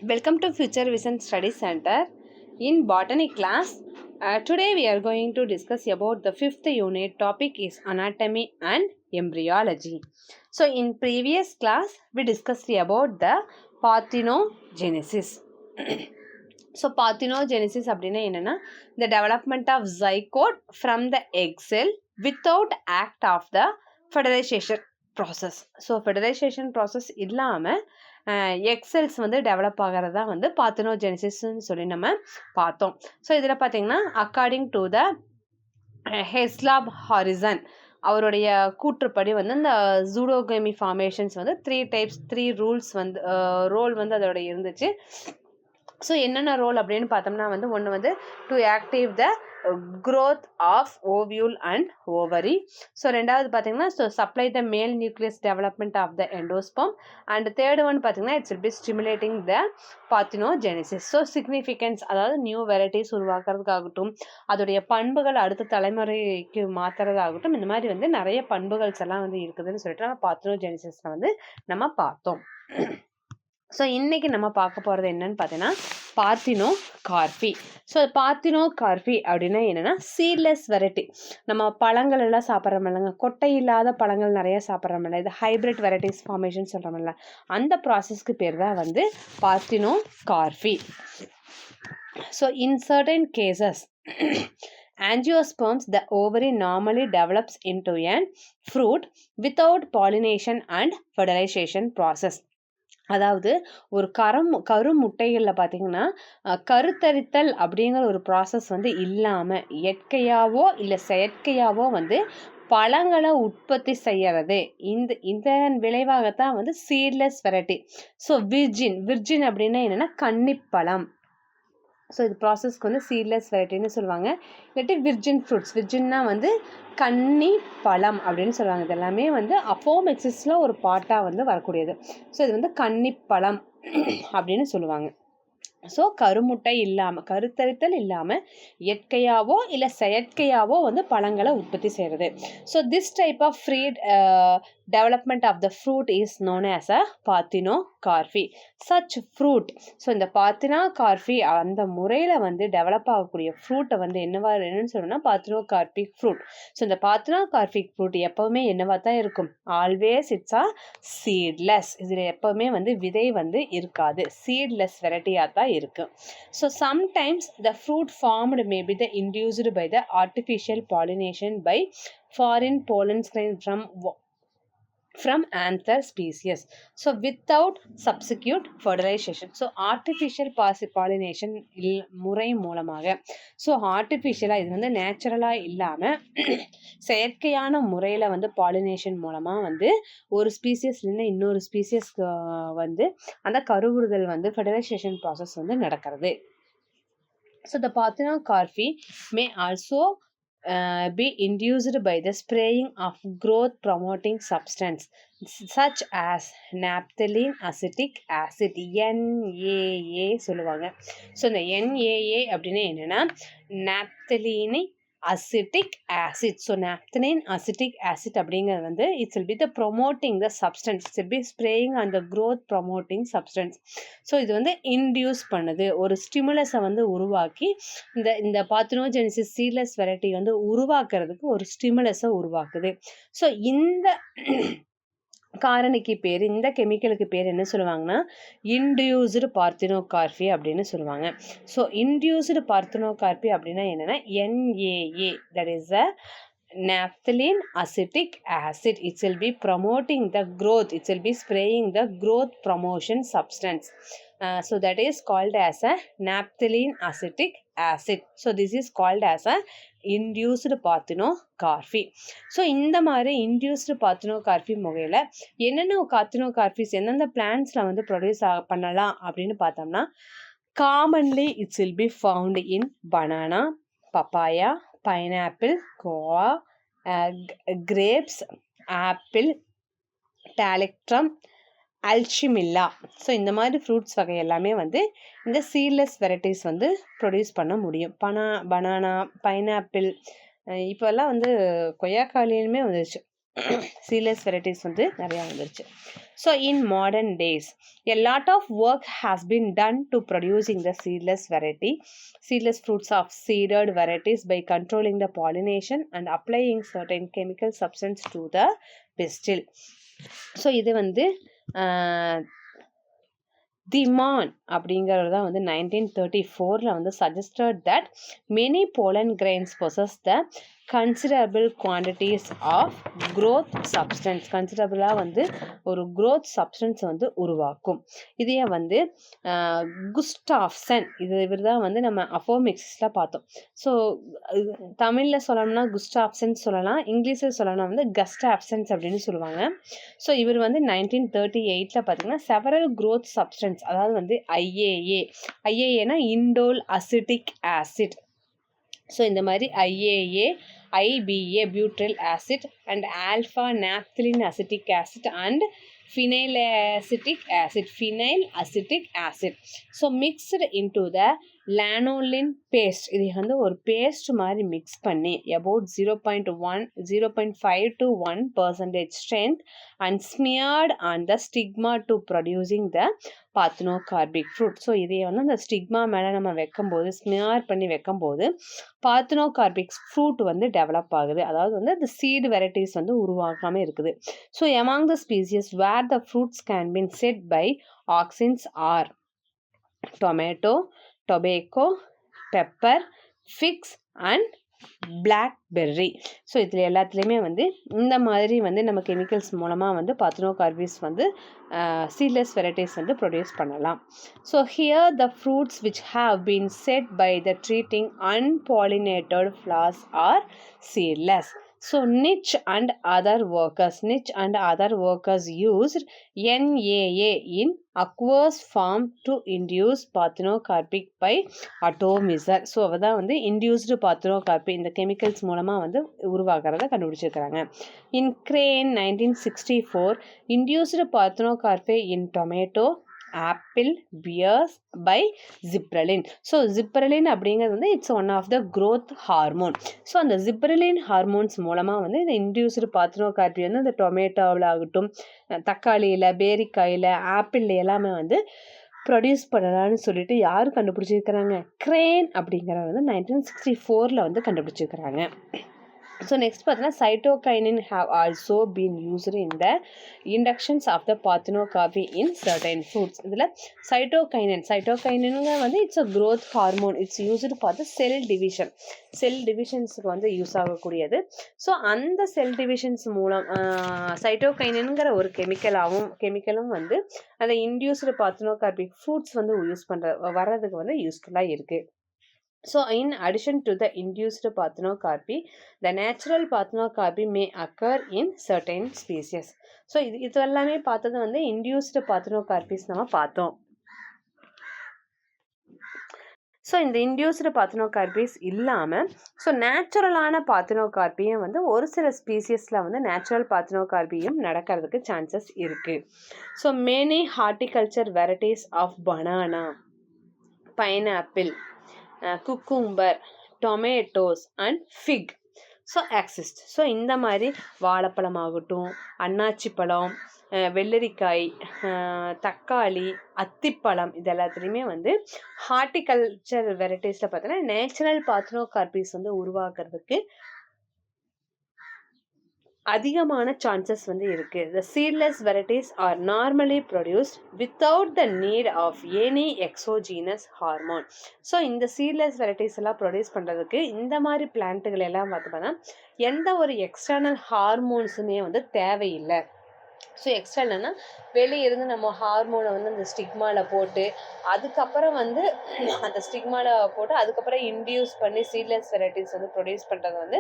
Welcome to Future Vision Study Center. In botany class, today we are going to discuss about the fifth unit. Topic is anatomy and embryology. So in previous class, we discussed about the parthenogenesis. So parthenogenesis அப்படின்னா என்னன்னா the development of zygote from the egg cell without act of the fertilization process. So fertilization process இல்லாமல் எக்ஸெல்ஸ் வந்து develop ஆகிறது தான் வந்து பார்த்தினோஜெனிசிஸ்ன்னு சொல்லி நம்ம பார்த்தோம். ஸோ இதில் பார்த்தீங்கன்னா அக்கார்டிங் டு த ஹெஸ்லாப் ஹாரிசன் அவருடைய கூற்றுப்படி வந்து இந்த ஜூடோகமி ஃபார்மேஷன்ஸ் வந்து 3 டைப்ஸ் 3 ரூல்ஸ் வந்து ரோல் வந்து அதோட இருந்துச்சு. ஸோ என்னென்ன ரோல் அப்படின்னு பார்த்தோம்னா வந்து ஒன்று வந்து to active the growth of ovule and ovary. So ரெண்டாவது பார்த்தீங்கன்னா so supply the male nucleus development of the endosperm and third one பார்த்தீங்கன்னா it's will be stimulating the parthenogenesis. So significance அதாவது நியூ வெரைட்டிஸ் உருவாக்குறதுக்காகட்டும் அதோடைய பண்புகள் அடுத்த தலைமுறைக்கு மாற்றுறதாகட்டும் இந்த மாதிரி வந்து நிறைய பண்புகள்ஸ் எல்லாம் வந்து இருக்குதுன்னு சொல்லிட்டு நம்ம பார்த்தினோஜெனிசிஸில் வந்து நம்ம பார்த்தோம். ஸோ இன்றைக்கி நம்ம பார்க்க போகிறது என்னன்னு பார்த்தீங்கன்னா பார்த்தினோகார்பி. ஸோ பார்த்தினோகார்பி அப்படின்னா என்னென்னா சீட்லெஸ் வெரைட்டி. நம்ம பழங்கள் எல்லாம் சாப்பிட்றோமில்லங்க, கொட்டை இல்லாத பழங்கள் நிறைய சாப்பிட்றோமில்ல, இது ஹைப்ரிட் வெரைட்டிஸ் ஃபார்மேஷன் சொல்கிறோமில்ல, அந்த ப்ராசஸ்க்கு பேர் தான் வந்து parthenocarpy. So in certain cases angiosperms, the ovary normally develops into a fruit without pollination and fertilization process. அதாவது ஒரு கருமுட்டைகளில் பார்த்தீங்கன்னா கருத்தரித்தல் அப்படிங்கிற ஒரு ப்ராசஸ் வந்து இல்லாமல் இயற்கையாவோ இல்லை செயற்கையாவோ வந்து பழங்களை உற்பத்தி செய்யறது. இதன் விளைவாகத்தான் வந்து சீட்லெஸ் வெரைட்டி. ஸோ விர்ஜின் அப்படின்னா என்னென்னா கன்னிப்பழம். ஸோ இது ப்ராசஸ்க்கு வந்து சீட்லெஸ் வெரைட்டின்னு சொல்லுவாங்க, இல்லாட்டி விர்ஜின் ஃப்ரூட்ஸ். விர்ஜின்னா வந்து கன்னி பழம் அப்படின்னு சொல்லுவாங்க. இது எல்லாமே வந்து அப்போமெக்சிஸில் ஒரு பாட்டாக வந்து வரக்கூடியது. ஸோ இது வந்து கன்னிப்பழம் அப்படின்னு சொல்லுவாங்க. ஸோ கருமுட்டை இல்லாமல் கருத்தரித்தல் இல்லாமல் இயற்கையாவோ இல்லை செயற்கையாவோ வந்து பழங்களை உற்பத்தி செய்கிறது. So this type of free development of the fruit is known as a parthenocarpy. Such fruit, so இந்த பார்த்தினோகார்பி அந்த முறையில் வந்து டெவலப் ஆகக்கூடிய ஃப்ரூட்டை வந்து என்னன்னு சொல்லணும்னா பார்த்தினோகார்பிக் ஃப்ரூட். ஸோ இந்த பார்த்தினோகார்பிக் ஃப்ரூட் எப்போவுமே என்னவா தான் இருக்கும், ஆல்வேஸ் இட்ஸ் ஆ சீட்லெஸ். இதில் எப்போவுமே வந்து விதை வந்து இருக்காது, சீட்லெஸ் வெரைட்டியாக தான் இருக்கும். So sometimes the fruit formed may be the induced by the artificial pollination by foreign pollen grain from anther species, so without subsequent fertilization. So artificial pollination முறை மூலமாக, ஸோ ஆர்டிஃபிஷியலாக இது வந்து நேச்சுரலாக இல்லாமல் செயற்கையான முறையில் வந்து பாலினேஷன் மூலமாக வந்து ஒரு ஸ்பீசியஸ்லேருந்து இன்னொரு ஸ்பீசியஸ்க்கு வந்து அந்த கருவுறுதல் வந்து ஃபெர்டிலைசேஷன் ப்ராசஸ் வந்து நடக்கிறது. So the parthenocarpy may also be induced by the spraying of growth promoting substance such as naphthalene acetic acid, NAA சொல்லுவாங்க. ஸோ இந்த NAA அப்படின்னா என்னென்னா naphthalene acetic acid. So naphthalene acetic acid அப்படிங்கிறது வந்து it's will be the promoting the substance, it's will B spraying on the growth promoting substance. So இது வந்து induce பண்ணுது, ஒரு ஸ்டிமுலஸை வந்து உருவாக்கி இந்த பார்த்தினோஜெனிசிஸ் சீட்லெஸ் வெரைட்டி வந்து உருவாக்குறதுக்கு ஒரு ஸ்டிமுலஸை உருவாக்குது. ஸோ இந்த காரணிக்கு பேர், இந்த கெமிக்கலுக்கு பேர் என்ன சொல்லுவாங்கன்னா இன்டியூஸ்டு பார்த்தினோகார்பி அப்படின்னு சொல்லுவாங்க. ஸோ இன்டியூஸ்டு பார்த்தினோகார்பி அப்படின்னா என்னென்னா NAA, that is a naphthalene acetic acid. It will be promoting the growth, it will be spraying the growth promotion substance. So that is called as a naphthalene acetic acid. So this is called as a induced parthenocarpy. So இந்த மாதிரி induced பார்த்தினோகார்பி முறையில் என்னென்ன பார்த்தினோகார்பிஸ் எந்தெந்த பிளான்ஸில் வந்து produce பண்ணலாம் அப்படின்னு பார்த்தோம்னா commonly it's will be found in banana, papaya, pineapple, guava, grapes, apple, டாலெக்ட்ரம், அல்சிமில்லா. ஸோ இந்த மாதிரி ஃப்ரூட்ஸ் வகை எல்லாமே வந்து இந்த சீட்லெஸ் வெரைட்டிஸ் வந்து ப்ரொடியூஸ் பண்ண முடியும். பனானா, பைனாப்பிள், இப்போல்லாம் வந்து கொய்யாக்காயிலுமே வந்துருச்சு. சீட்லெஸ் வெரைட்டிஸ் வந்து நிறையா வந்துருச்சு. So in modern days a lot of work has been done to producing the seedless fruits of seeded varieties by controlling the pollination and applying certain chemical substance to the pistil. So இது வந்து திமான் அப்படிங்கிறது தான் வந்து 1934 வந்து suggested that many pollen grains possess the considerable quantities of growth substance. கன்சிடரபிளாக வந்து ஒரு growth substance வந்து உருவாக்கும். இதையே வந்து குஸ்டாஃப்சன் இவர் தான் வந்து நம்ம அஃபோமிக்ஸில் பார்த்தோம். ஸோ தமிழில் சொல்லணும்னா குஸ்டாஃப்சன் சொல்லலாம், இங்கிலீஷில் சொல்லணும்னா வந்து கஸ்டாஃப்சன்ஸ் அப்படின்னு சொல்லுவாங்க. ஸோ இவர் வந்து 1938 பார்த்தீங்கன்னா செவரல் growth substance, அதாவது வந்து ஐஏஏனா இண்டோல் அசிட்டிக் ஆசிட். ஸோ இந்த மாதிரி IAA, IBA butyric acid and alpha naphthalene acetic acid and phenyl acetic acid. So mixed into the lanolin paste. இது வந்து ஒரு பேஸ்ட் மாதிரி மிக்ஸ் பண்ணி about 0.5 to 1% strength and smeared on the stigma to producing the parthenocarpic fruit. So இதை வந்து அந்த stigma மேலே நம்ம வைக்கும்போது ஸ்மியார் பண்ணி வைக்கும்போது பார்த்தினோகார்பிக் ஃப்ரூட் வந்து டெவலப் ஆகுது. அதாவது வந்து அந்த சீடு வெரைட்டிஸ் வந்து உருவாகாமல் இருக்குது. So among the species where the fruits can be set by auxins are tomato, tobacco, pepper, figs and blackberry. So இதில் எல்லாத்துலேயுமே வந்து இந்த மாதிரி வந்து நம்ம கெமிக்கல்ஸ் மூலமாக வந்து பார்த்தினோகார்பிஸ் வந்து சீட்லெஸ் வெரைட்டிஸ் வந்து ப்ரொடியூஸ் பண்ணலாம். So here the fruits which have been set by the treating unpollinated flowers are seedless. So niche and other workers used NAA in aqueous form to induce parthenocarpic by atomizer. So அதான் வந்து induced parthenocarpy இந்த chemicals மூலமாக வந்து உருவாகிறத கண்டுபிடிச்சிருக்கிறாங்க. In Crane 1964 induced parthenocarpy in tomato, apple, pears by gibberellin. So gibberellin அப்படிங்கிறது வந்து it's one of the growth hormone. So அந்த ஜிப்ரலின் ஹார்மோன்ஸ் மூலமாக வந்து இந்த இன்டியூஸ்டு பார்த்தினோகார்பி வந்து இந்த டொமேட்டோவில் ஆகட்டும், தக்காளியில், பேரிக்காயில், ஆப்பிள் எல்லாமே வந்து ப்ரொடியூஸ் பண்ணலான்னு சொல்லிட்டு யார் கண்டுபிடிச்சிருக்கிறாங்க? கிரேன் அப்படிங்கிறத வந்து 1964 வந்து கண்டுபிடிச்சிருக்கிறாங்க. ஸோ நெக்ஸ்ட் பார்த்தீங்கன்னா cytokinin have also been used in the inductions of the parthenocarpy in certain fruits. இதில் சைட்டோகைனின்ங்க வந்து it's a growth hormone. It's used for the cell டிவிஷன்ஸுக்கு வந்து யூஸ் ஆகக்கூடியது. ஸோ அந்த செல் டிவிஷன்ஸ் மூலம் சைட்டோகைனின்ங்கிற ஒரு கெமிக்கலும் வந்து அந்த இன்டியூஸ்டு பார்த்தினோகார்பிக் ஃப்ரூட்ஸ் வந்து யூஸ் வர்றதுக்கு வந்து யூஸ்ஃபுல்லாக இருக்குது. So in addition to the induced parthenocarpy, the natural parthenocarpy may occur in certain species. So இது எல்லாமே பார்த்தது வந்து induced parthenocarpys நம்ம பார்த்தோம். ஸோ இந்த இன்டியூஸ்டு பார்த்தினோகார்பிஸ் இல்லாமல் நேச்சுரலான பார்த்தினோகார்பியும் வந்து ஒரு சில ஸ்பீசியஸில் வந்து நேச்சுரல் பார்த்தினோகார்பியும் நடக்கிறதுக்கு சான்சஸ் இருக்குது. So many horticulture varieties of banana, pineapple, cucumber, tomatoes and fig exist. ஸோ இந்த மாதிரி வாழைப்பழம் ஆகட்டும், அன்னாச்சி பழம், வெள்ளரிக்காய், தக்காளி, அத்திப்பழம் இது எல்லாத்துலேயுமே வந்து ஹார்டிகல்ச்சர் வெரைட்டிஸில் பார்த்தீங்கன்னா நேச்சுரல் பார்த்தினோகார்பிஸ் வந்து உருவாக்குறதுக்கு அதிகமான சான்சஸ் வந்து இருக்குது. The seedless varieties are normally produced without the need of any exogenous hormone. So இந்த சீட்லெஸ் வெரைட்டிஸ் எல்லாம் ப்ரொடியூஸ் பண்ணுறதுக்கு இந்த மாதிரி பிளான்ட்டுகள் எல்லாம் பார்த்தோம்னா எந்த ஒரு எக்ஸ்டர்னல் ஹார்மோன்ஸுமே வந்து தேவையில்லை. ஸோ எக்ஸ்டர்னல்னா வெளியே இருந்து நம்ம ஹார்மோனை வந்து அந்த ஸ்டிக்மாவில் போட்டு அதுக்கப்புறம் வந்து அதுக்கப்புறம் இன்டியூஸ் பண்ணி சீட்லெஸ் வெரைட்டிஸ் வந்து ப்ரொடியூஸ் பண்ணுறது வந்து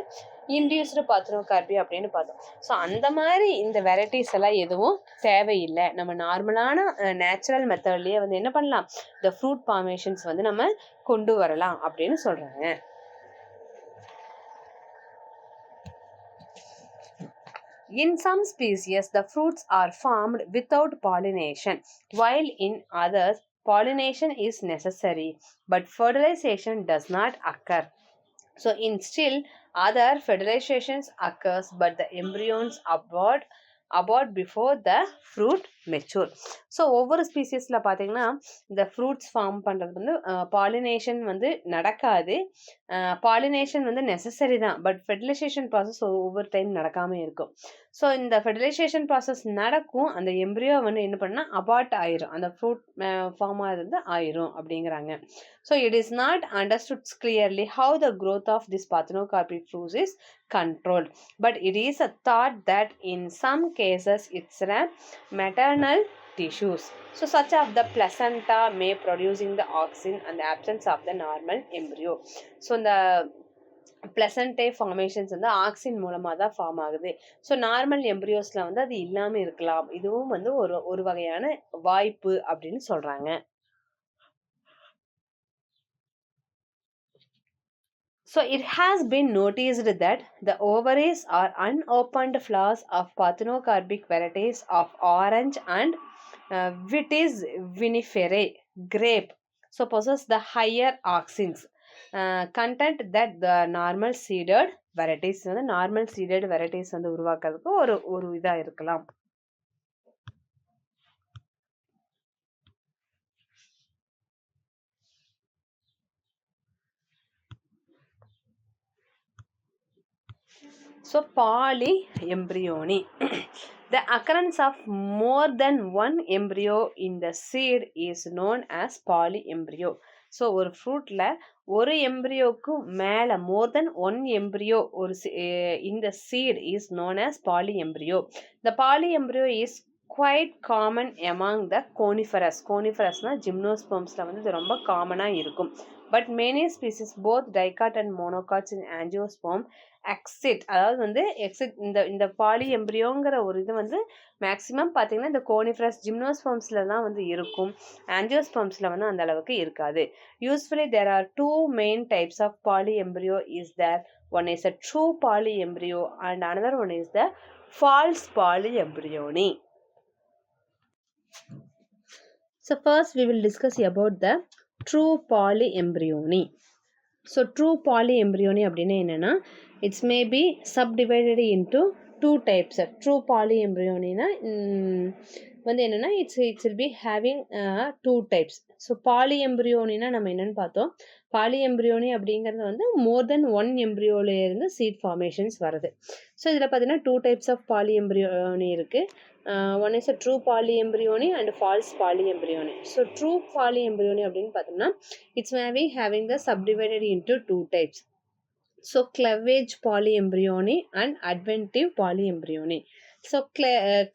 இன்டியூஸ்டு பார்த்தினோகார்பி அப்படின்னு பார்த்தோம். ஸோ அந்த மாதிரி இந்த வெரைட்டிஸ் எல்லாம் எதுவும் தேவையில்லை. நம்ம நார்மலான நேச்சுரல் மெத்தட்லேயே வந்து என்ன பண்ணலாம், இந்த ஃப்ரூட் ஃபார்மேஷன்ஸ் வந்து நம்ம கொண்டு வரலாம் அப்படின்னு சொல்கிறாங்க. In some species, the fruits are formed without pollination, while in others, pollination is necessary, but fertilization does not occur. So, in still Other fertilizations occurs, but the embryons abort before the fruit mature. So ஒவ்வொரு ஸ்பீசிஸில் பார்த்தீங்கன்னா இந்த fruits form பண்ணுறது வந்து pollination வந்து நடக்காது. Pollination வந்து necessary தான், but fertilisation process ஒவ்வொரு டைம் நடக்காமல் இருக்கும். ஸோ இந்த ஃபெர்டிலைசேஷன் ப்ராசஸ் நடக்கும், அந்த எம்ப்ரியோ வந்து என்ன பண்ணால் அபார்ட் ஆயிரும், அந்த ஃப்ரூட் ஃபார்ம் ஆகிறது ஆயிரும் அப்படிங்கிறாங்க. So it is not understood clearly how the growth of this parthenocarpic fruit is controlled, but it is a thought that in some cases it's a maternal tissues, so such of the placenta may producing the auxin and the absence of the normal embryo. so இந்த பிளசன்டே formations வந்து auxin மூலமாக தான் form ஆகுது. So normal எம்ப்ரியோஸில் வந்து அது இல்லாமல் இருக்கலாம், இதுவும் வந்து ஒரு வகையான வாய்ப்பு அப்படின்னு சொல்கிறாங்க. So it has been noticed that the ovaries are unopened flowers of parthenocarpic varieties of orange and Vitis viniferae grape, so possess the higher auxins content that the normal seeded varieties வந்து normal seeded varieties வந்து உருவாக்குறதுக்கு ஒரு இதாக இருக்கலாம். So polyembryony. The occurrence of more than one embryo in the seed is known as polyembryo. So ஒரு ஃப்ரூட்டில் ஒரு எம்ப்ரியோக்கு மேலே more than one embryo in the seed is known as polyembryo. The polyembryo is quite common among the coniferous. Coniferousனா ஜிம்னோஸ்பெர்ம்ஸில் வந்து இது ரொம்ப காமனாக இருக்கும். But many species, both dicot and monocots in angiosperm exit, அதாவது வந்து எக்ஸிட் இந்த பாலி எம்ப்ரியோங்கிற ஒரு இது வந்து மேக்ஸிமம் பார்த்தீங்கன்னா இந்த கோனிஃபரஸ் ஜிம்னோஸ்பெர்ம்ஸில் தான் வந்து இருக்கும், ஆஞ்சியோஸ்பெர்ம்ஸில் வந்து அந்த அளவுக்கு இருக்காது. Usually there are two main types of poly embryo is there. One is a true poly embryo and another one is the false polyembryony. So first we will discuss about the true polyembryony. So true polyembryony அப்படின்னா என்னன்னா, it's may be subdivided into two types. True பாலிஎம்ப்ரியோனினா வந்து என்னென்னா it's will be having two types. So பாலிஎம்ப்ரியோனினா நம்ம என்னென்னு பார்த்தோம், polyembryony அப்படிங்கிறது வந்து மோர் தென் ஒன் எம்ப்ரியோலேருந்து சீட் ஃபார்மேஷன்ஸ் வருது. ஸோ இதில் பார்த்தீங்கன்னா டூ டைப்ஸ் ஆஃப் பாலிஎம்ப்ரியோனி இருக்குது. One is a true polyembryony and false polyembryony. So true polyembryony அப்படின்னு பார்த்தோம்னா it's may be having the subdivided into two types. So cleavage polyembryony and அட்வென்டிவ் polyembryony. So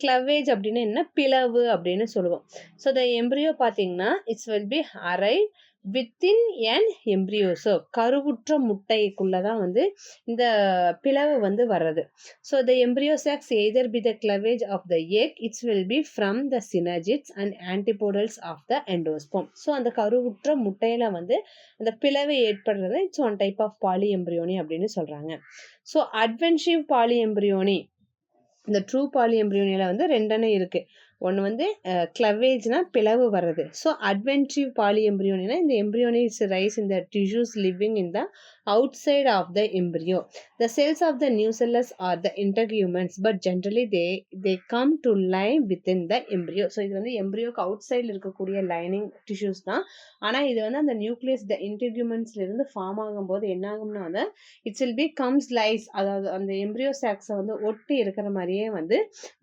cleavage அப்படின்னு என்ன, பிளவு அப்படின்னு சொல்லுவோம். So the embryo பார்த்தீங்கன்னா it's will be arrive within an embryo so, கருவுற்ற முட்டைக்குள்ளே தான் வந்து இந்த பிளவு வந்து வர்றது. So the embryo sacs either be the cleavage of the egg, it's will be from the synergids and antipodals of the endosperm. So அந்த கருவுற்ற முட்டையில் வந்து அந்த பிளவு ஏற்படுறது it's one type of polyembryony அப்படின்னு சொல்கிறாங்க. ஸோ அட்வென்டிவ் பாலி எம்ப்ரியோனி, இந்த ட்ரூ பாலி எம்ப்ரியோனியில் வந்து ரெண்டெண்ணம் இருக்குது. ஒன்று வந்து கிளவேஜ்னா பிளவு வர்றது. ஸோ அட்வென்டிவ் பாலி எம்ப்ரியோனினா இந்த embryony is rise in the tissues living in the outside of the embryo. The cells of the nucellus are the integument's, but generally they come to lie within the embryo. So இது வந்து எம்ப்ரியோக்கு out சைடில் இருக்கக்கூடிய lining tissues தான். ஆனால் இது வந்து அந்த nucleus த இன்டெகுமெண்ட்ஸ்ல இருந்து ஃபார்ம் ஆகும்போது என்ன ஆகும்னா வந்து it's will B comes lies, அதாவது அந்த எம்ப்ரியோ சாக்ஸை வந்து ஒட்டி இருக்கிற மாதிரியே வந்து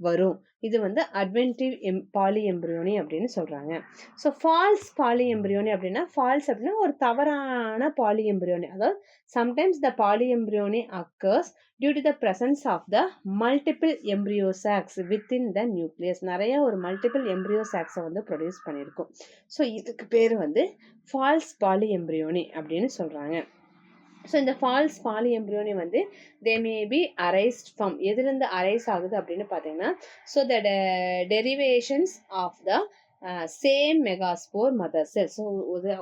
வரும். இது வந்து அட்வென்டிவ் பாலி எம்ப்ரியோனி அப்படின்னு சொல்கிறாங்க. ஸோ ஃபால்ஸ் பாலி எம்ப்ரியோனி அப்படின்னா, ஃபால்ஸ் அப்படின்னா ஒரு தவறான பாலி எம்ப்ரியோனி, அதாவது sometimes the polyembryony occurs due to the presence of the multiple embryo sacs within the nucleus. நிறைய ஒரு multiple embryo sacs வந்து ப்ரொடியூஸ் பண்ணியிருக்கும். ஸோ இதுக்கு பேர் வந்து ஃபால்ஸ் பாலிஎம்ப்ரியோனி அப்படின்னு சொல்கிறாங்க. ஸோ இந்த ஃபால்ஸ் பாலிஎம்ப்ரியோனி வந்து they may be arised from, எதுலேருந்து அரைஸ் ஆகுது அப்படின்னு பார்த்தீங்கன்னா, so the derivations of the same megaspore mother cells. So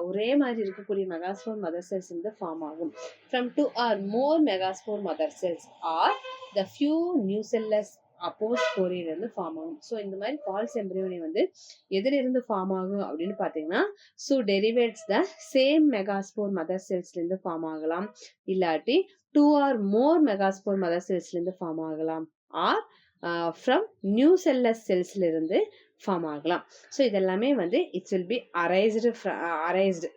ஒரே மாதிரி இருக்கக்கூடிய மெகாஸ்போர் மதர் செல்ஸ் வந்து ஃபார்ம் ஆகும் from two or more megaspore mother cells or the few nucellus அப்போஸ் கோரியிலிருந்து ஃபார்ம் ஆகும். ஸோ இந்த மாதிரி ஃபால்ஸ் எம்பிரியோனி வந்து எதிலிருந்து ஃபார்ம் ஆகும் அப்படின்னு பார்த்தீங்கன்னா, so derivates the same megaspore mother செல்ஸ்லேருந்து ஃபார்ம் ஆகலாம், இல்லாட்டி 2 or more மெகாஸ்போர் மதர் செல்ஸ்லேருந்து ஃபார்ம் ஆகலாம், ஆர் ஃப்ரம் நியூ செல்லஸ் செல்ஸ்ல இருந்து ஃபார்ம் ஆகலாம். ஸோ இதெல்லாமே வந்து இட்ஸ் வில் பி அரைஸ்டு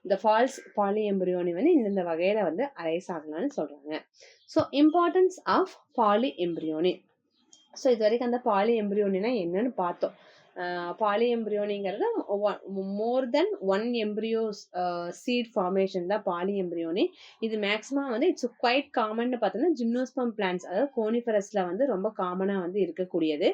இந்த ஃபால்ஸ் பாலி எம்பிரியோனி வந்து இந்த வகையில வந்து அரைஸ் ஆகலாம்னு சொல்றாங்க. So importance of polyembryony. So இது வரைக்கும் அந்த பாலி எம்பிரியோனினா என்னன்னு பார்த்தோம். பாலி எம்பிரியோனிங்கிறது more than one embryos seed formation தான் பாலி எம்பிரியோனி. இது மேக்ஸிமம் வந்து இட்ஸ் குவைட் காமன் பார்த்தோம்னா ஜிம்னோஸ்பம் பிளான்ட்ஸ், அதாவது கோனிஃபரஸ்ல வந்து ரொம்ப காமனா வந்து இருக்கக்கூடியது.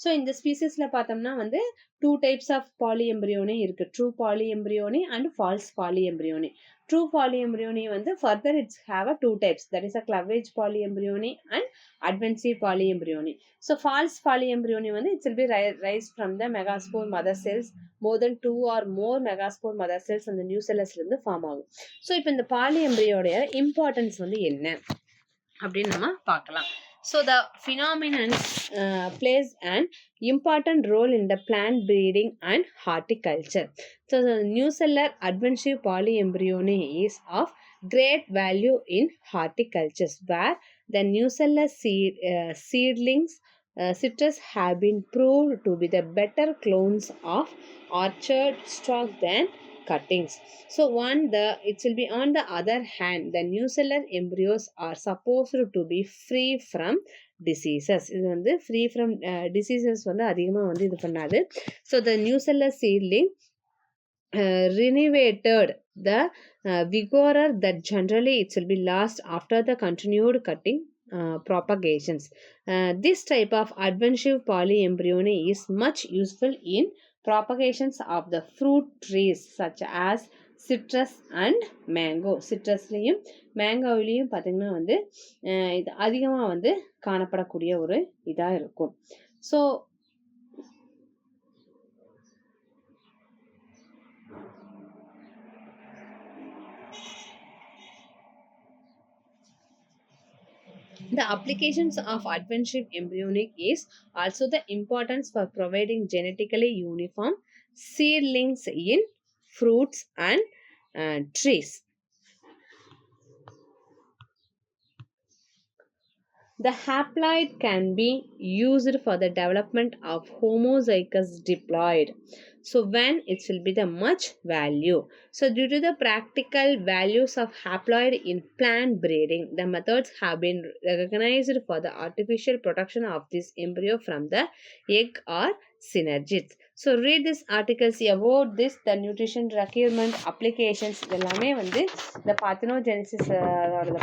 ஸோ இந்த ஸ்பீசிஸ்ல பார்த்தோம்னா வந்து 2 types ஆஃப் பாலி எம்பிரியோனி இருக்கு, true polyembryony and false polyembryony. True polyembryony வந்து further it's have a 2 types, that is a cleavage polyembryony and adventive polyembryony. So false polyembryony வந்து it will be raised from the megaspore mother cells, more than 2 or more megaspore mother cells அந்த nucellus இருந்து form ஆகும். So இப்போ இந்த பாலிஎம்பிரியோடைய importance வந்து என்ன அப்படின்னு நம்ம பார்க்கலாம். So the phenomenon plays an important role in the plant breeding and horticulture. So the nucellar adventive polyembryony is of great value in horticulture, where the nucellar seedlings citrus have been proved to be the better clones of orchard stock than cuttings. So it will be on the other hand, the nucellar embryos are supposed to be free from diseases. இது வந்து free from diseases வந்து அதிகமாக வந்து இது பண்ணாது. So the nucellar seedling renovated the vigor that generally it will be lost after the continued cutting propagations. This type of adventive polyembryony is much useful in propagations of the fruit trees such as citrus and mango. சிட்ரஸ்லையும் மேங்கோவிலையும் பார்த்தீங்கன்னா வந்து இது அதிகமாக வந்து காணப்படக்கூடிய ஒரு இதாக இருக்கும். So the applications of adventive embryonic is also the importance for providing genetically uniform seedlings in fruits and trees. The haploid can be used for the development of homozygous diploid. So when it will be the much value. So due to the practical values of haploid in plant breeding, the methods have been recognized for the artificial protection of this embryo from the egg or synergies. So read this articles about this, the nutrition requirement, applications. இதெல்லாமே வந்து இந்த parthenogenesis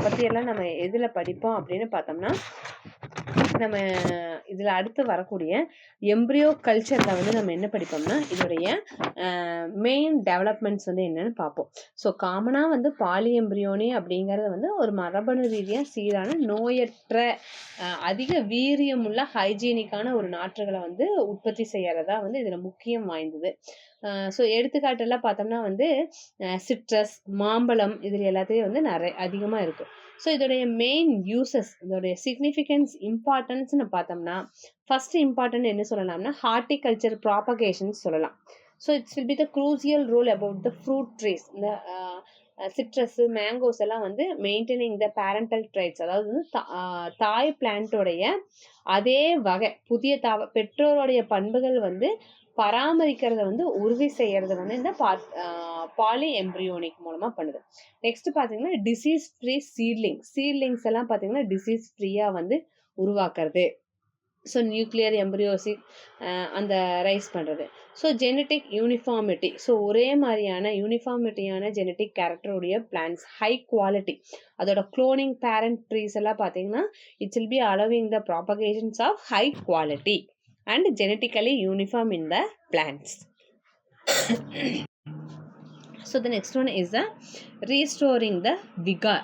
பற்றி எல்லாம் நம்ம எதில் படிப்போம் அப்படின்னு பார்த்தோம்னா, நம்ம இதில் அடுத்து வரக்கூடிய எம்ப்ரியோ கல்ச்சரில் வந்து நம்ம என்ன படிப்போம்னா இதோடைய மெயின் டெவலப்மெண்ட்ஸ் வந்து என்னன்னு பார்ப்போம். ஸோ காமனாக வந்து பாலி எம்ப்ரியோனி அப்படிங்கிறது வந்து ஒரு மரபணு ரீதியாக சீரான நோயற்ற அதிக வீரியமுள்ள ஹைஜீனிக்கான ஒரு நாற்றுகளை வந்து உற்பத்தி செய்யறதா வந்து இதில் முக்கியம் வாய்ந்தது. ஸோ எடுத்துக்காட்டெல்லாம் பார்த்தோம்னா வந்து சிட்ரஸ், மாம்பழம் இதில் எல்லாத்தையும் வந்து நிறைய அதிகமாக இருக்கும். ஸோ இதோடைய மெயின் யூசஸ், இதோடைய சிக்னிஃபிகன்ஸ், இம்பார்ட்டன்ஸ்னு பார்த்தோம்னா ஃபர்ஸ்ட் இம்பார்ட்டன்ட் என்ன சொல்லலாம்னா ஹார்டிகல்ச்சர் ப்ராபகேஷன் சொல்லலாம். So it's will be the crucial role about the fruit trees. இந்த சிட்ரஸ், மேங்கோஸ் எல்லாம் வந்து மெயின்டைனிங் த பேரண்டல் ட்ரைட்ஸ், அதாவது வந்து தாய் பிளான்ட்டோடைய அதே வகை புதிய பெற்றோருடைய பண்புகள் வந்து பராமரிக்கிறத வந்து உறுதி செய்யறது வந்து இந்த பாலி எம்ப்ரியோனிக் மூலமா பண்ணுது. நெக்ஸ்ட் பாத்தீங்கன்னா டிசீஸ் ஃப்ரீ சீட்லிங்ஸ் எல்லாம் பாத்தீங்கன்னா டிசீஸ் ஃப்ரீயா வந்து உருவாக்குறது. ஸோ நியூக்ளியர் எம்ப்ரியோசிக் அந்த ரைஸ் பண்ணுறது. ஸோ ஜெனட்டிக் யூனிஃபார்மிட்டி, ஸோ ஒரே மாதிரியான யூனிஃபார்மிட்டியான ஜெனட்டிக் கேரக்டருடைய பிளான்ஸ், ஹை குவாலிட்டி. அதோட குளோனிங் பேரண்ட் ட்ரீஸ் எல்லாம் பார்த்தீங்கன்னா it's will be allowing the propagations of high quality and genetically uniform in the plants. So the next one is the restoring the vigor.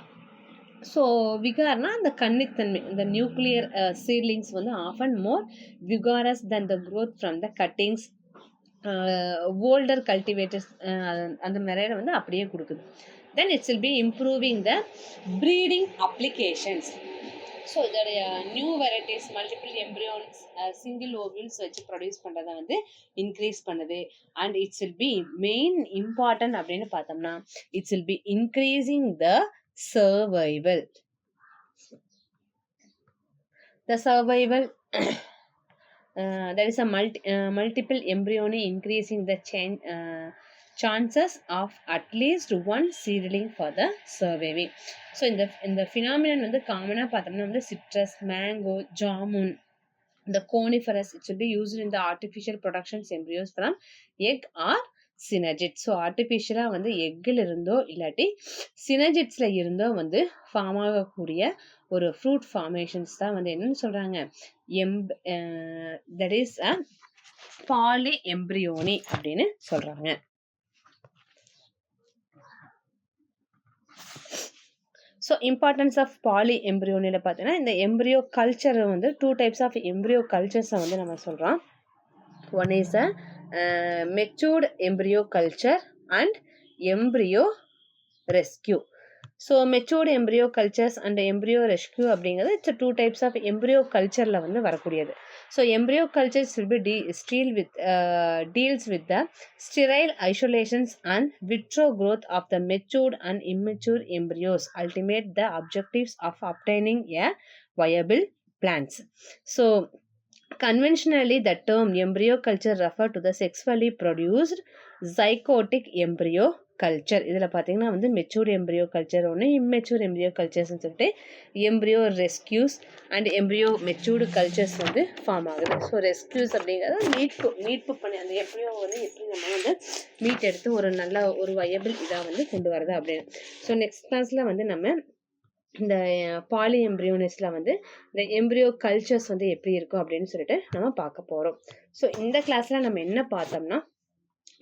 So விகார்னா அந்த கன்னித்தன்மை. இந்த nuclear seedlings வந்து often more vigorous than the growth from the cuttings. Older cultivators அந்த மாதிரியான வந்து அப்படியே கொடுக்குது. Then it's will be improving the breeding applications. So இதோடைய new varieties multiple embryons single ovules வச்சு ப்ரொடியூஸ் பண்ணுறதை வந்து இன்க்ரீஸ் பண்ணுது. And it's will be main important அப்படின்னு பார்த்தோம்னா it's will be increasing the survival. The survival there is a multiple embryony increasing the chances of at least one seedling for the surviving. So in the phenomenon வந்து காமனா பார்த்தோம்னா வந்து citrus, mango, jamun, the coniferous, it will be used in the artificial productions embryos from egg or synergids. So ஆர்டிஃபிஷியலாக வந்து எக்கில் இருந்தோ இல்லாட்டி சினர்ஜிட்ஸில் இருந்தோ வந்து ஃபார்ம் ஆகக்கூடிய ஒரு ஃப்ரூட் ஃபார்மேஷன்ஸ் தான் வந்து என்னன்னு சொல்கிறாங்க, தட் இஸ் அ பாலி எம்ப்ரியோனி அப்படின்னு சொல்கிறாங்க. ஸோ இம்பார்ட்டன்ஸ் ஆஃப் பாலி எம்ப்ரியோனியில் பார்த்தீங்கன்னா இந்த எம்ப்ரியோ கல்ச்சர் வந்து 2 டைப்ஸ் ஆஃப் எம்ப்ரியோ கல்ச்சர்ஸை வந்து நம்ம சொல்கிறோம். One is a matured embryo culture and embryo rescue. So matured embryo cultures and embryo rescue அப்படிங்கிறது இட்ஸ் 2 டைப்ஸ் ஆஃப் எம்ப்ரியோ கல்ச்சரில் வந்து வரக்கூடியது. So embryo cultures will be deals with the sterile isolations and vitro growth of the matured and immature embryos ultimate the objectives of obtaining a viable plants. So conventionally, the term embryo culture refer to the sexually produced zygotic embryo culture. இதில் பார்த்தீங்கன்னா வந்து matured embryo culture ஒன்று, immature embryo கல்ச்சர்ஸ்ன்னு சொல்லிட்டு embryo rescues and embryo matured cultures வந்து form ஆகுது. So rescues அப்படிங்கிறது மீட்பு பண்ணி அந்த எம்ப்ரியோ வந்து எப்படி நம்ம வந்து மீட் எடுத்து ஒரு நல்ல ஒரு வயபிள் இதாக வந்து கொண்டு வரது அப்படின்னு. ஸோ நெக்ஸ்ட் கிளாஸில் வந்து நம்ம இந்த பாலி எம்ப்ரியோனிஸில் வந்து இந்த எம்ப்ரியோ கல்ச்சர்ஸ் வந்து எப்படி இருக்கும் அப்படின்னு சொல்லிட்டு நம்ம பார்க்க போகிறோம். ஸோ இந்த கிளாஸில் நம்ம என்ன பார்த்தோம்னா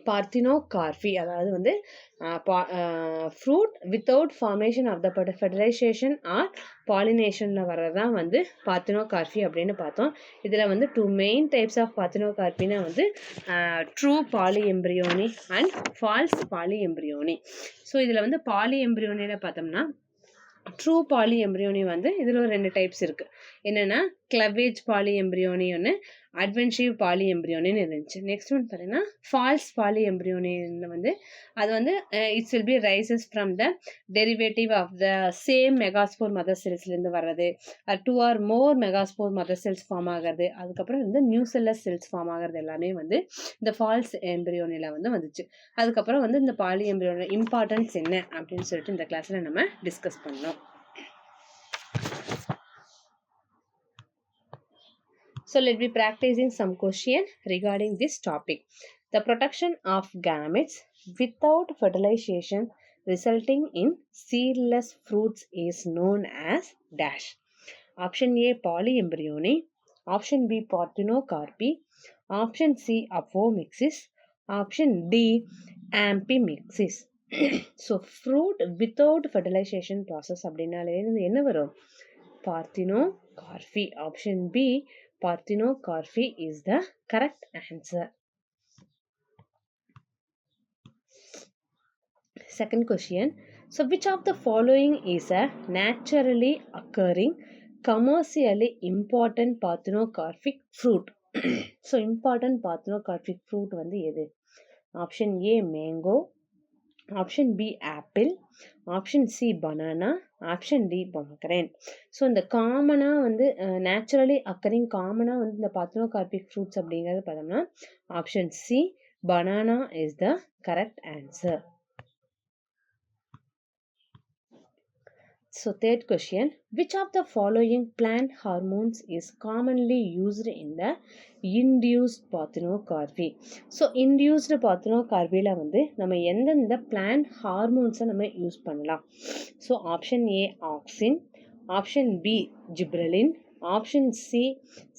பார்த்தினோகார்பி, அதாவது வந்து fruit without formation of the fertilization or பாலினேஷனில் வர்றதான் வந்து பார்த்தினோகார்பி அப்படின்னு பார்த்தோம். இதில் வந்து 2 மெயின் டைப்ஸ் ஆஃப் பார்த்தினோகார்பினா வந்து true polyembryony and false polyembryony. So இதில் வந்து பாலி எம்ப்ரியோனியில் பார்த்தோம்னா ட்ரூ பாலி எம்ப்ரியோனி வந்து இதில் ஒரு 2 டைப்ஸ் இருக்குது. என்னென்னா கிளவேஜ் பாலி எம்ப்ரியோனி ஒன்று, அட்வென்சிவ் பாலி எம்ப்ரியோனின்னு இருந்துச்சு. நெக்ஸ்ட் ஒன் பார்த்தீங்கன்னா ஃபால்ஸ் பாலி எம்ப்ரியோனின்னு வந்து அது வந்து it's will be rises from the derivative of the same megaspore mother செல்ஸ்லேருந்து வர்றது, 2 or more megaspore mother cells form ஆகிறது, அதுக்கப்புறம் வந்து நியூசெல்லஸ் செல்ஸ் ஃபார்ம் ஆகிறது எல்லாமே வந்து இந்த ஃபால்ஸ் எம்ப்ரியோனியில் வந்து வந்துச்சு. அதுக்கப்புறம் வந்து இந்த பாலி எம்ப்ரியோனோட இம்பார்ட்டன்ஸ் என்ன அப்படின்னு சொல்லிட்டு இந்த கிளாஸில் நம்ம டிஸ்கஸ் பண்ணோம். So let me practicing some question regarding this topic. The production of gametes without fertilization resulting in seedless fruits is known as dash. Option A polyembryony, option B parthenocarpy, option C apomixis, option D ampemixis. So fruit without fertilization process அப்படின்னாலே என்ன வரும்? Parthenocarpy. Option B parthenocarpy is the correct answer. Second question. So which of the following is a naturally occurring commercially important parthenocarpic fruit? So important parthenocarpic fruit வந்து எது? Option A mango, option B apple, option C banana, option D pomegranate. So இந்த காமனாக வந்து naturally occurring காமனாக வந்து இந்த பார்த்தினோகார்பிக் fruits அப்படிங்கிறது பார்த்தோம்னா option C banana is the correct answer. So third question, which of the following plant hormones is commonly used in the induced parthenocarpy? So induced parthenocarpyல வந்து நம்ம எந்தெந்த plant hormones நம்ம யூஸ் பண்ணலாம்? So option A auxin, option B gibberellin, option C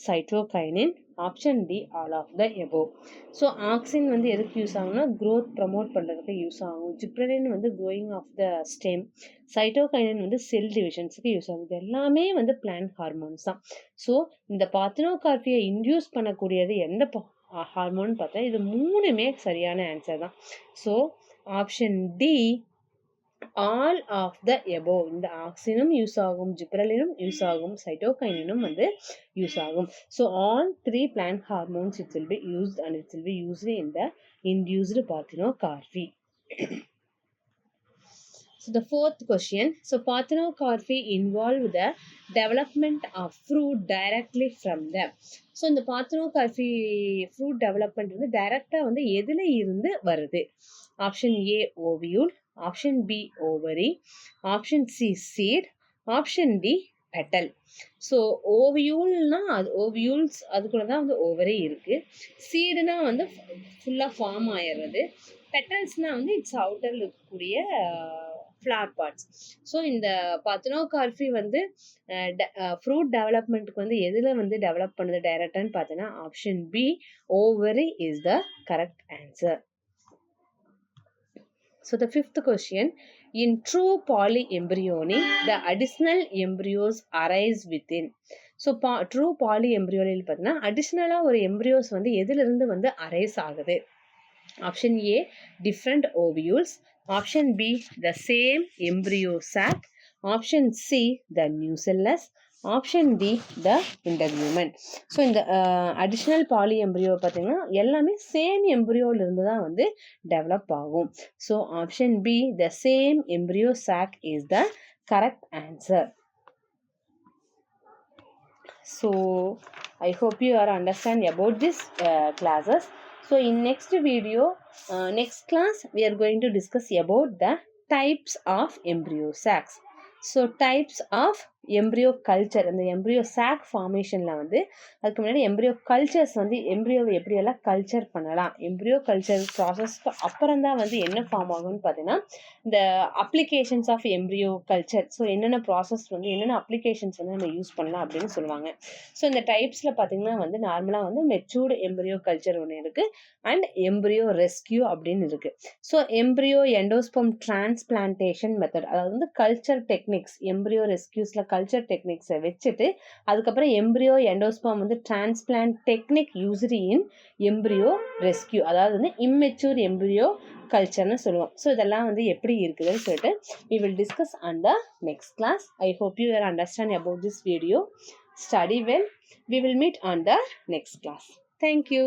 cytokinin, option D all of the above. So auxin வந்து எதுக்கு use ஆகும்னா growth promote பண்ணுறதுக்கு use ஆகும். ஜிப்ரலின் வந்து growing of the stem, cytokinin வந்து cell டிவிஷன்ஸுக்கு use ஆகும். இது எல்லாமே வந்து பிளான்ட் ஹார்மோன்ஸ் தான். ஸோ இந்த பார்த்தினோகார்பியை இன்டியூஸ் பண்ணக்கூடியது எந்த ஹார்மோன் பார்த்தா இது 3மே சரியான ஆன்சர் தான். So option D all of the above. இந்த ஆக்சினும் யூஸ் ஆகும், ஜிப்ரலினும் யூஸ் ஆகும், சைட்டோகைனினும் வந்து யூஸ் ஆகும். So all three plant hormones it will be used and it will be used in the induced parthenocarpy. So the fourth question. So parthenocarpy involve the development of fruit directly from them. So இந்த parthenocarpy fruit development வந்து டைரக்டா வந்து எதுல இருந்து வருது? Option A ovule, option B ovary, option C seed, option D petal. So ஓவியூல்னா அது ovules அதுக்குள்ள தான் வந்து ஓவரி இருக்கு. சீடுனா வந்து ஃபுல்லாக ஃபார்ம் ஆயிடுறது. பெட்டல்ஸ்னா வந்து இட்ஸ் அவுட்டரில் இருக்கக்கூடிய ஃப்ளார் பார்ட்ஸ். ஸோ இந்த பார்த்தினோகார்பி வந்து ஃப்ரூட் டெவலப்மெண்ட்டுக்கு வந்து எதில் வந்து டெவலப் பண்ணுது டைரக்டான்னு பார்த்தீங்கன்னா option B ovary is the correct answer. So the fifth question, in true polyembryony, the additional embryos arise within. So true polyembryony பார்த்தீங்கன்னா அடிஷ்னலாக ஒரு எம்ப்ரியோஸ் வந்து எதிலிருந்து வந்து அரைஸ் ஆகுது? Option A different ovules, option B the same embryo sac, option C the nucellus, option D the integument. So இந்த additional poly embryo பார்த்தீங்கன்னா எல்லாமே சேம் எம்ப்ரியோலிருந்து தான் வந்து டெவலப் ஆகும். So option B the same embryo sac is the correct answer. So I hope you are understand about this classes. So in next video, next class, we are going to discuss about the types of embryo sacs. So types of embryo culture, அந்த embryo sac formationல வந்து அதுக்கு முன்னாடி embryo cultures வந்து embryoவை எப்படியெல்லாம் culture பண்ணலாம், embryo culture ப்ராசஸ்க்கு அப்புறம் தான் வந்து என்ன ஃபார்ம் ஆகும்னு பார்த்தீங்கன்னா இந்த applications of embryo culture. So என்னென்ன ப்ராசஸ் வந்து என்னென்ன அப்ளிகேஷன்ஸ் வந்து நம்ம யூஸ் பண்ணலாம் அப்படின்னு சொல்லுவாங்க. ஸோ இந்த டைப்ஸில் பார்த்தீங்கன்னா வந்து நார்மலாக வந்து மெச்சூர்டு எம்ப்ரியோ கல்ச்சர் ஒன்று இருக்குது அண்ட் எம்ப்ரியோ ரெஸ்கியூ அப்படின்னு இருக்குது. So embryo endosperm transplantation method, அதாவது வந்து கல்ச்சர் டெக்னிக்ஸ், எம்ப்ரியோ ரெஸ்கியூஸில் கல்ச்சர் டெக்னிக்ஸை வச்சுட்டு அதுக்கப்புறம் எம்ப்ரியோ எண்டோஸ்பம் வந்து டிரான்ஸ்பிளான்ட் டெக்னிக் யூஸ்டு இன் எம்ப்ரியோ ரெஸ்கியூ, அதாவது வந்து இம்மெச்சூர் எம்ப்ரியோ கல்ச்சர்னு சொல்லுவோம். ஸோ இதெல்லாம் வந்து எப்படி இருக்குதுன்னு சொல்லிட்டு we will discuss on the next class. I hope you are understand about this video. Study well. We will meet on the next class. Thank you.